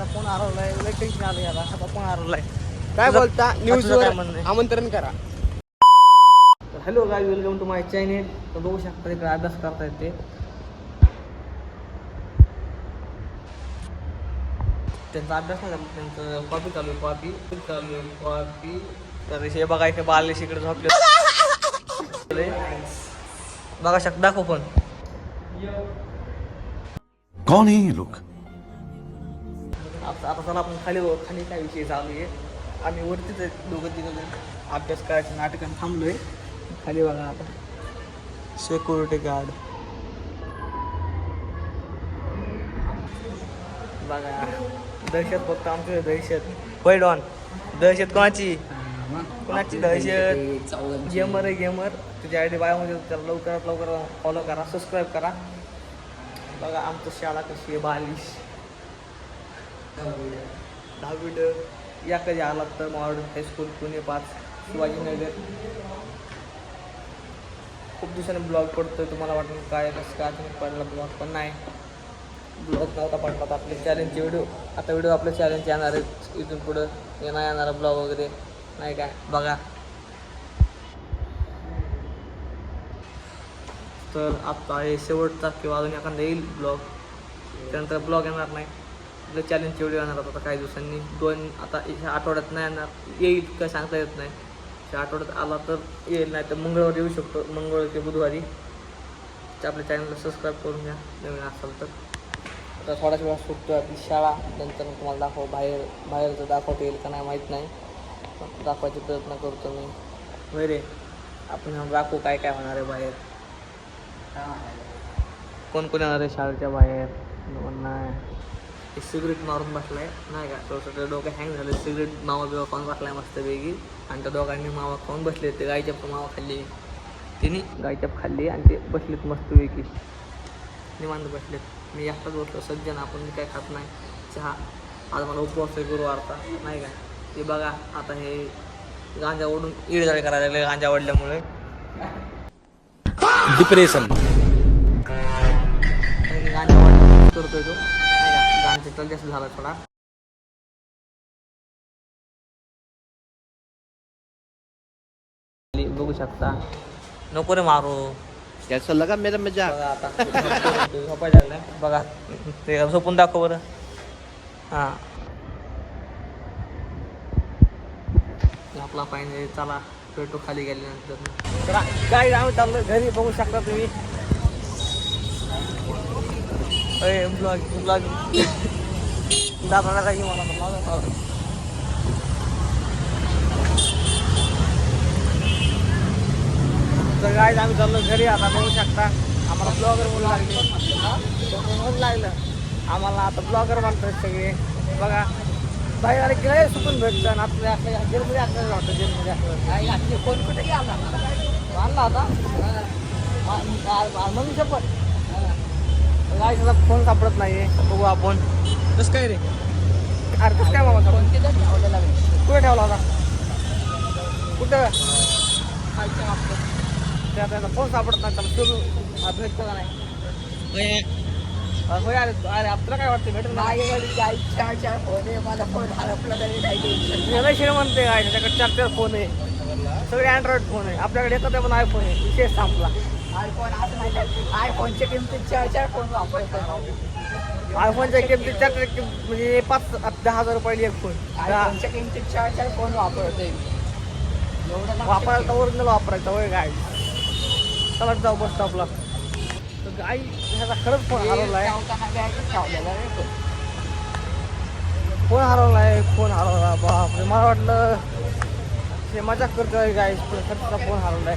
Phone हरवलाय, लय tension आलं याला. आता फोन हरवलाय. काय बोलता न्यूजवर काय म्हणणं आहे? आमंत्रण करा. तर hello guy, welcome to my channel. तर बघू शकता इकडे अभ्यास करता येते. त्यांचा अभ्यास नाही झाला, त्यांचं कॉपी चालू आहे. कॉपी तर हे बघा इथे बालेश इकडे झोपले. बघा शकता, दाखव पण. कौन है ये लोग? आता चला आपण खाली काय विषय चालू आहे. आम्ही वरतीच दोघं तिघं अभ्यास करायचं नाटकाने थांबलोय. खाली बघा आता सिक्युरिटी गार्ड बघा. दहशत फक्त आमची दहशत. होय डॉन, दहशत कोणाची दहशत? गेमर आहे गेमर. तुझ्या आयडी बायोमध्ये त्याला लवकरात लवकर फॉलो करा, सबस्क्राईब करा. बघा आमचं शाळा कशी आहे. 42 10 या कधी आलात तर मॉडर्न हायस्कूल पुणे 5 शिवाजीनगर. खूप दिवसांनी ब्लॉग पडतोय. तुम्हाला वाटतं काय कसं काय पडला ब्लॉग, पण नाही ब्लॉग नव्हता पडला. तर आपले चॅलेंजचे व्हिडिओ आपले चॅलेंज येणार आहेत इथून पुढं. येणारा ब्लॉग वगैरे नाही काय. बघा तर आता हे शेवटचा किंवा अजून एखादा येईल ब्लॉग. त्यानंतर ब्लॉग येणार नाही. आपले चॅलेंजचे व्हिडिओ येणार आता काही दिवसांनी. आता ह्या आठवड्यात नाही येणार, येईल काय सांगता येत नाही. ह्या आठवड्यात आला तर येईल, नाही तर मंगळवारी येऊ शकतो. मंगळवारी ते बुधवारी. तर आपल्या चॅनलला सबस्क्राईब करून घ्या नवीन असाल तर. आता थोड्याच वेळा सुटतो आपली शाळा. नंतर तुम्हाला बाहेरचं दाखवता येईल का नाही माहीत नाही. दाखवायचा प्रयत्न करतो मी. वैरे आपण दाखवू काय काय होणार आहे बाहेर. कोण कोण येणार आहे शाळेच्या बाहेर. नाही सिगरेट मारून बसलाय नाही का. थोडंसं डोकं हँग झालं. सिगरेट मावा बिवा खाऊन बसलाय मस्तपैकी. आणि त्या दोघांनी मावा खाऊन बसले. ते गायचप मावा खाल्ली, तिने गायचप खाल्ली आणि ते बसलेत मस्तपैकी निवांत बसलेत. मी एकटाच बसलो सज्जन. आपण काय खात नाही चहा. आज मला उपवास आहे गुरुवारचा नाही का. ते बघा आता हे गांजा ओढून इडजाळी करायला लागले. गांजा ओढल्यामुळे डिप्रेशन गांजा ओढ करतोय तो नाही का. गांजा तर जास्त झाला थोडा. बघू शकता. नको रे मारू. कैसा लगा मेरा मजाक? बघा आता झोपायला लागलाय. बघा ते झोपून दाखव बरं. हां आपला पाहिजे. चला पेटो खाली गेल्यानंतर काय आम्ही चाललो घरी. बघू शकता तुम्ही. ब्लॉग दाखवणार काही मला. तर काय आम्ही चाललो घरी. आता बघू शकता आम्हाला ब्लॉगर म्हणून लागलं. आम्हाला आता ब्लॉगर म्हणतात सगळे. बघा बाहेर आले की सुकून भेटतं. आणि आपल्या जेलमध्ये असं वाटतं. जेलमध्ये असं फोन कुठे की आणला होता म्हणून शपथ. काय त्याचा फोन सापडत नाही. बघू आपण कसं काय रे. अरे कसं काय बाबा फोन कुठे ठेवला होता. कुठं त्याचा फोन सापडत नाही. त्याला शोधू भेटतो का नाही. होय अरे आपल्याला काय वाटतं भेटत नाही. माझा फोन हरपला श्रीमंत आहे. त्याच्याकडे 4 फोन आहे. सगळे अँड्रॉइड फोन आहे. आपल्याकडे एकच पण आयफोन आहे. विशेष संपला. आयफोनच्या किमतीत 4 फोन वापरतो. आयफोनच्या किमतीत 4 म्हणजे 5-10 हजार रुपयाला एक फोन. आयफोनच्या किमतीत 4 फोन वापरतोय. वापरायचा ओरिजिनल वापरायचा. होय गाय चला जाऊ बस स्टॉपला. तर गाई ह्याचा खरंच फोन हरवलाय. फोन हरवला बापरे. मला वाटलं ते मजाक करतोय गाई. खरंच फोन हरवलाय.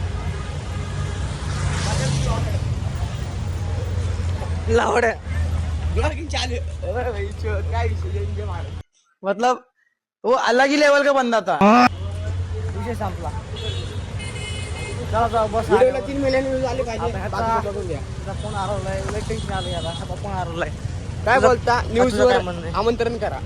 लावड्या ब्लॉगिंग चालू. काय विषय मतलब वो अलग ही लेवल का बंदा था. विषय संपला. चला जाऊ बस. 3 महिन्यांनी व्ह्यूज आले पाहिजे. फोन हरवलाय. लय टेन्शन आलं याला. आता फोन हरवलाय. काय बोलता न्यूजवर म्हणणं आहे? आमंत्रण करा.